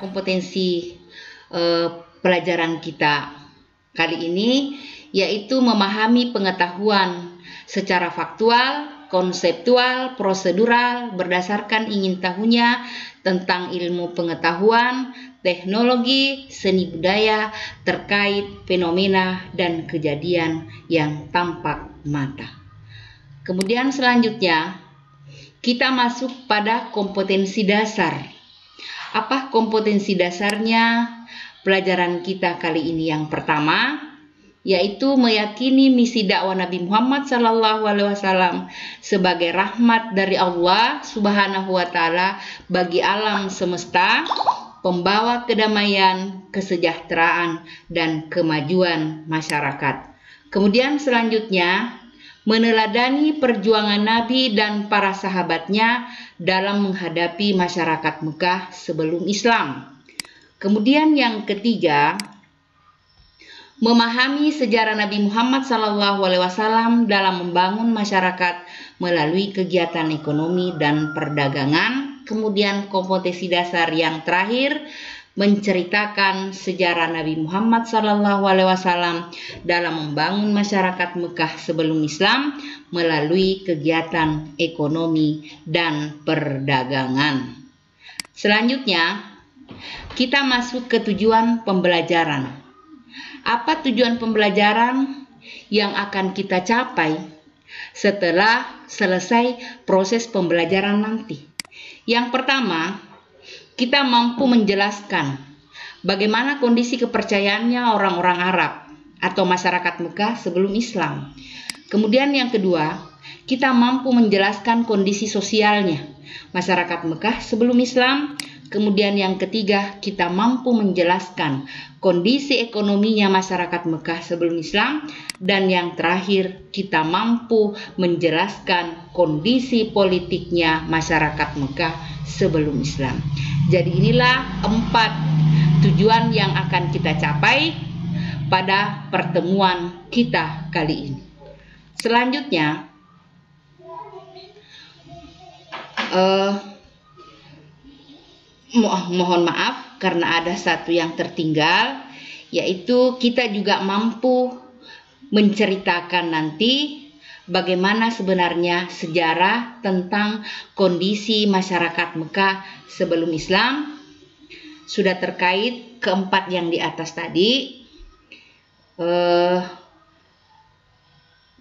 kompetensi pelajaran kita kali ini, yaitu memahami pengetahuan secara faktual, konseptual, prosedural berdasarkan ingin tahunya tentang ilmu pengetahuan, teknologi, seni budaya terkait fenomena dan kejadian yang tampak mata. Kemudian selanjutnya kita masuk pada kompetensi dasar. Apa kompetensi dasarnya pelajaran kita kali ini? Yang pertama, yaitu meyakini misi dakwah Nabi Muhammad SAW sebagai rahmat dari Allah Subhanahu wa Ta'ala bagi alam semesta, pembawa kedamaian, kesejahteraan, dan kemajuan masyarakat. Kemudian selanjutnya, meneladani perjuangan Nabi dan para sahabatnya dalam menghadapi masyarakat Mekah sebelum Islam. Kemudian yang ketiga, memahami sejarah Nabi Muhammad SAW dalam membangun masyarakat melalui kegiatan ekonomi dan perdagangan. Kemudian kompetensi dasar yang terakhir, menceritakan sejarah Nabi Muhammad SAW dalam membangun masyarakat Mekah sebelum Islam melalui kegiatan ekonomi dan perdagangan. Selanjutnya, kita masuk ke tujuan pembelajaran. Apa tujuan pembelajaran yang akan kita capai setelah selesai proses pembelajaran nanti? Yang pertama, kita mampu menjelaskan bagaimana kondisi kepercayaannya orang-orang Arab atau masyarakat Mekah sebelum Islam. Kemudian yang kedua, kita mampu menjelaskan kondisi sosialnya masyarakat Mekah sebelum Islam. Kemudian yang ketiga, kita mampu menjelaskan kondisi ekonominya masyarakat Mekah sebelum Islam. Dan yang terakhir, kita mampu menjelaskan kondisi politiknya masyarakat Mekah sebelum Islam. Jadi inilah 4 tujuan yang akan kita capai pada pertemuan kita kali ini. Selanjutnya, mohon maaf karena ada satu yang tertinggal, yaitu kita juga mampu menceritakan nanti bagaimana sebenarnya sejarah tentang kondisi masyarakat Mekah sebelum Islam. Sudah terkait keempat yang di atas tadi,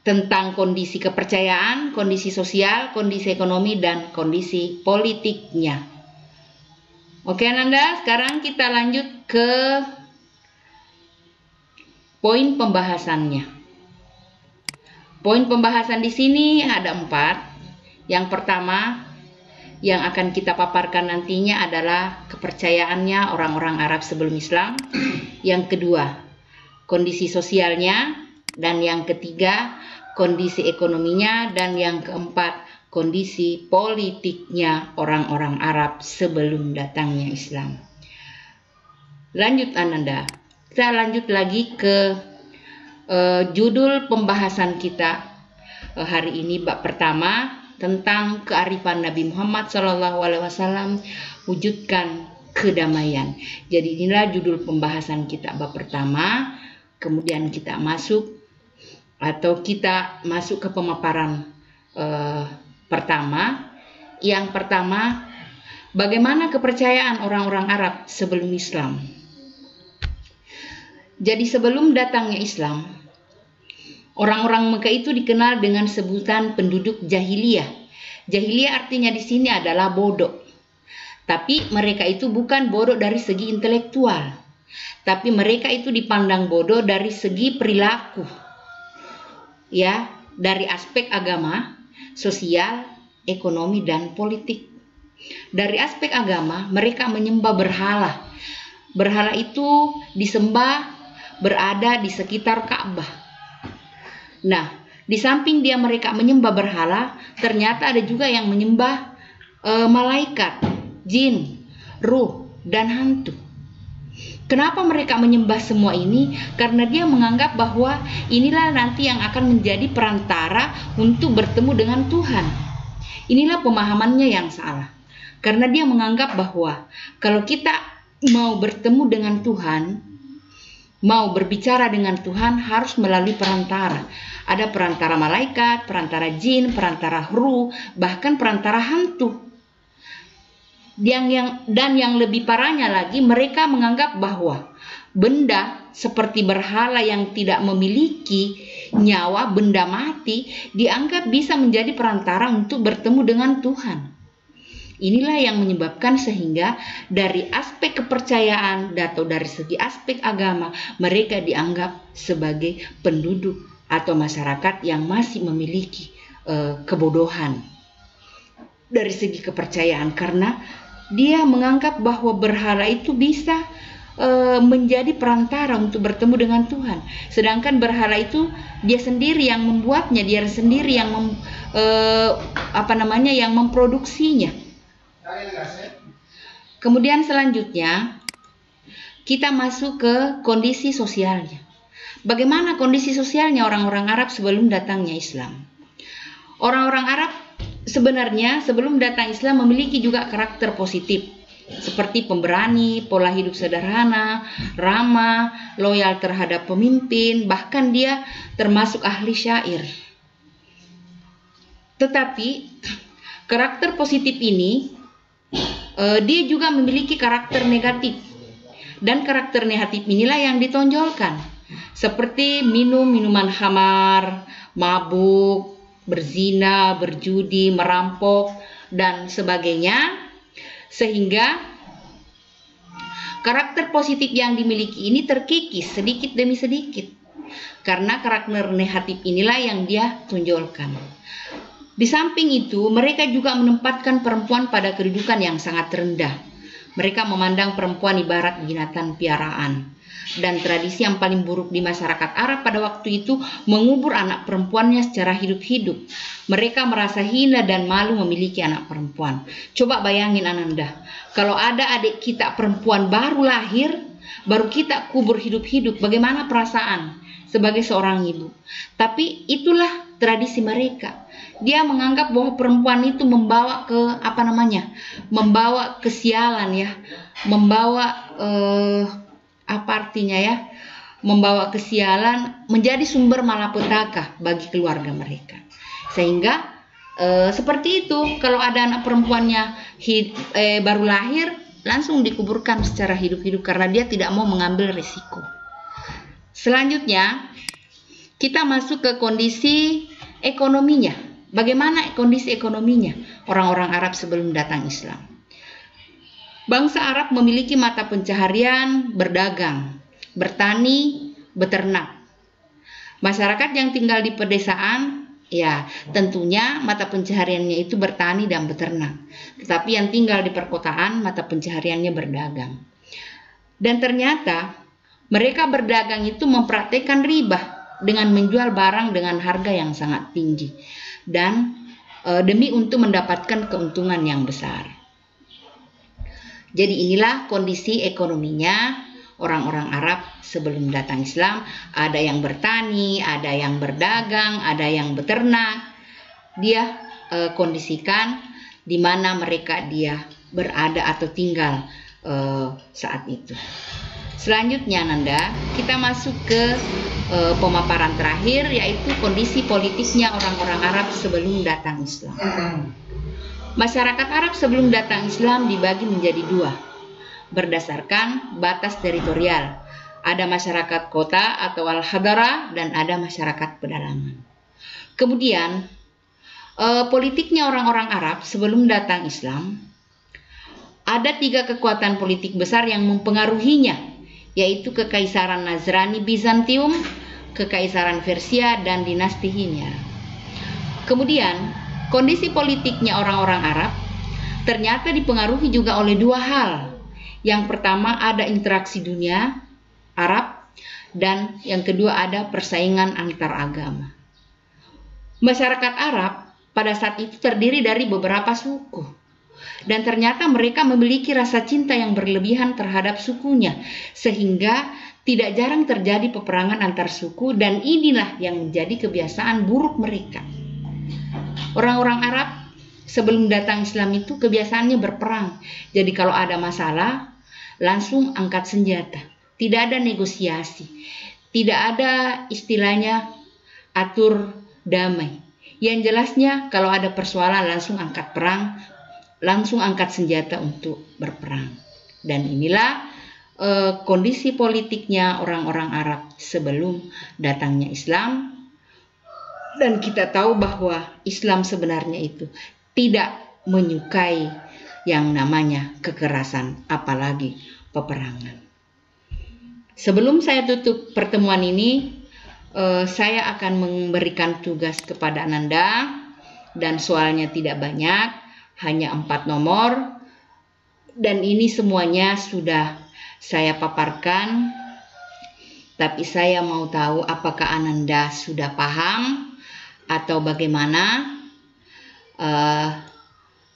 tentang kondisi kepercayaan, kondisi sosial, kondisi ekonomi, dan kondisi politiknya. Oke Ananda, sekarang kita lanjut ke poin pembahasannya. Poin pembahasan di sini ada 4. Yang pertama yang akan kita paparkan nantinya adalah kepercayaannya orang-orang Arab sebelum Islam. Yang kedua, kondisi sosialnya. Dan yang ketiga, kondisi ekonominya. Dan yang keempat, kondisi politiknya orang-orang Arab sebelum datangnya Islam. Lanjut Ananda, kita lanjut lagi ke judul pembahasan kita hari ini, bab pertama tentang kearifan Nabi Muhammad SAW, wujudkan kedamaian. Jadi inilah judul pembahasan kita bab pertama. Kemudian kita masuk ke pemaparan pertama. Yang pertama, bagaimana kepercayaan orang-orang Arab sebelum Islam. Jadi sebelum datangnya Islam, orang-orang Mekah itu dikenal dengan sebutan penduduk jahiliyah. Jahiliyah artinya di sini adalah bodoh. Tapi mereka itu bukan bodoh dari segi intelektual, tapi mereka itu dipandang bodoh dari segi perilaku. Ya, dari aspek agama, sosial, ekonomi, dan politik. Dari aspek agama, mereka menyembah berhala. Berhala itu disembah berada di sekitar Ka'bah. Nah, di samping mereka menyembah berhala, ternyata ada juga yang menyembah malaikat, jin, ruh, dan hantu. Kenapa mereka menyembah semua ini? Karena dia menganggap bahwa inilah nanti yang akan menjadi perantara untuk bertemu dengan Tuhan. Inilah pemahamannya yang salah. Karena dia menganggap bahwa kalau kita mau bertemu dengan Tuhan, mau berbicara dengan Tuhan harus melalui perantara. Ada perantara malaikat, perantara jin, perantara ruh, bahkan perantara hantu. Dan yang lebih parahnya lagi, mereka menganggap bahwa benda seperti berhala yang tidak memiliki nyawa, benda mati, dianggap bisa menjadi perantara untuk bertemu dengan Tuhan. Inilah yang menyebabkan sehingga dari aspek kepercayaan atau dari segi aspek agama, mereka dianggap sebagai penduduk atau masyarakat yang masih memiliki kebodohan dari segi kepercayaan, karena dia menganggap bahwa berhala itu bisa menjadi perantara untuk bertemu dengan Tuhan. Sedangkan berhala itu dia sendiri yang membuatnya, dia sendiri yang yang memproduksinya. Kemudian selanjutnya kita masuk ke kondisi sosialnya. Bagaimana kondisi sosialnya orang-orang Arab sebelum datangnya Islam? Orang-orang Arab sebenarnya sebelum datang Islam memiliki juga karakter positif, seperti pemberani, pola hidup sederhana, ramah, loyal terhadap pemimpin, bahkan dia termasuk ahli syair. Tetapi karakter positif ini dia juga memiliki karakter negatif, dan karakter negatif inilah yang ditonjolkan, seperti minum minuman khamar, mabuk, berzina, berjudi, merampok, dan sebagainya. Sehingga karakter positif yang dimiliki ini terkikis sedikit demi sedikit, karena karakter negatif inilah yang dia tonjolkan. Di samping itu, mereka juga menempatkan perempuan pada kedudukan yang sangat rendah. Mereka memandang perempuan ibarat binatang piaraan. Dan tradisi yang paling buruk di masyarakat Arab pada waktu itu mengubur anak perempuannya secara hidup-hidup. Mereka merasa hina dan malu memiliki anak perempuan. Coba bayangin Ananda, kalau ada adik kita perempuan baru lahir, baru kita kubur hidup-hidup, bagaimana perasaan sebagai seorang ibu? Tapi itulah tradisi mereka. Dia menganggap bahwa perempuan itu membawa membawa kesialan ya, membawa membawa kesialan, menjadi sumber malapetaka bagi keluarga mereka. Sehingga seperti itu, kalau ada anak perempuannya baru lahir, langsung dikuburkan secara hidup-hidup karena dia tidak mau mengambil risiko. Selanjutnya kita masuk ke kondisi ekonominya. Bagaimana kondisi ekonominya orang-orang Arab sebelum datang Islam? Bangsa Arab memiliki mata pencaharian berdagang, bertani, beternak. Masyarakat yang tinggal di pedesaan, ya tentunya mata pencahariannya itu bertani dan beternak. Tetapi yang tinggal di perkotaan, mata pencahariannya berdagang. Dan ternyata mereka berdagang itu mempraktikkan riba dengan menjual barang dengan harga yang sangat tinggi, dan demi untuk mendapatkan keuntungan yang besar. Jadi inilah kondisi ekonominya orang-orang Arab sebelum datang Islam. Ada yang bertani, ada yang berdagang, ada yang beternak. Dia kondisikan di mana mereka dia berada atau tinggal saat itu. Selanjutnya Nanda, kita masuk ke pemaparan terakhir, yaitu kondisi politiknya orang-orang Arab sebelum datang Islam. Masyarakat Arab sebelum datang Islam dibagi menjadi dua, berdasarkan batas teritorial. Ada masyarakat kota atau al-hadara, dan ada masyarakat pedalaman. Kemudian politiknya orang-orang Arab sebelum datang Islam, ada 3 kekuatan politik besar yang mempengaruhinya, yaitu Kekaisaran Nasrani Bizantium, Kekaisaran Persia, dan dinasti Himyar. Kemudian kondisi politiknya orang-orang Arab ternyata dipengaruhi juga oleh 2 hal. Yang pertama ada interaksi dunia Arab, dan yang kedua ada persaingan antar agama. Masyarakat Arab pada saat itu terdiri dari beberapa suku. Dan ternyata mereka memiliki rasa cinta yang berlebihan terhadap sukunya, sehingga tidak jarang terjadi peperangan antar suku, dan inilah yang menjadi kebiasaan buruk mereka. Orang-orang Arab sebelum datang Islam itu kebiasaannya berperang. Jadi kalau ada masalah, langsung angkat senjata. Tidak ada negosiasi. Tidak ada istilahnya atur damai. Yang jelasnya kalau ada persoalan langsung angkat perang, langsung angkat senjata untuk berperang. Dan inilah kondisi politiknya orang-orang Arab sebelum datangnya Islam. Dan kita tahu bahwa Islam sebenarnya itu tidak menyukai yang namanya kekerasan, apalagi peperangan. Sebelum saya tutup pertemuan ini, saya akan memberikan tugas kepada Ananda, dan soalnya tidak banyak, hanya 4 nomor, dan ini semuanya sudah saya paparkan, tapi saya mau tahu apakah Ananda sudah paham atau bagaimana,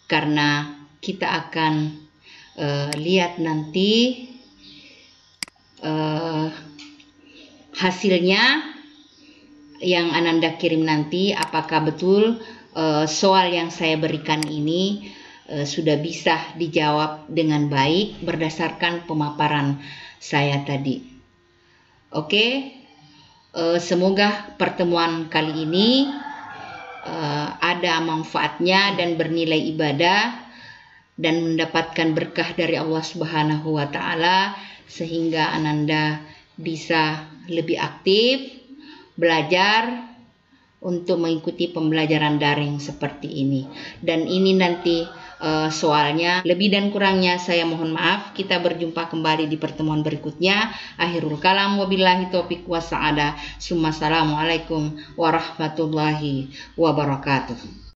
karena kita akan lihat nanti hasilnya yang Ananda kirim nanti, apakah betul soal yang saya berikan ini sudah bisa dijawab dengan baik berdasarkan pemaparan saya tadi. Oke, semoga pertemuan kali ini ada manfaatnya dan bernilai ibadah dan mendapatkan berkah dari Allah Subhanahu wa Ta'ala, sehingga Ananda bisa lebih aktif belajar untuk mengikuti pembelajaran daring seperti ini. Dan ini nanti soalnya, lebih dan kurangnya saya mohon maaf. Kita berjumpa kembali di pertemuan berikutnya. Akhirul kalam, wabillahi taufiq wassaada. Assalamualaikum warahmatullahi wabarakatuh.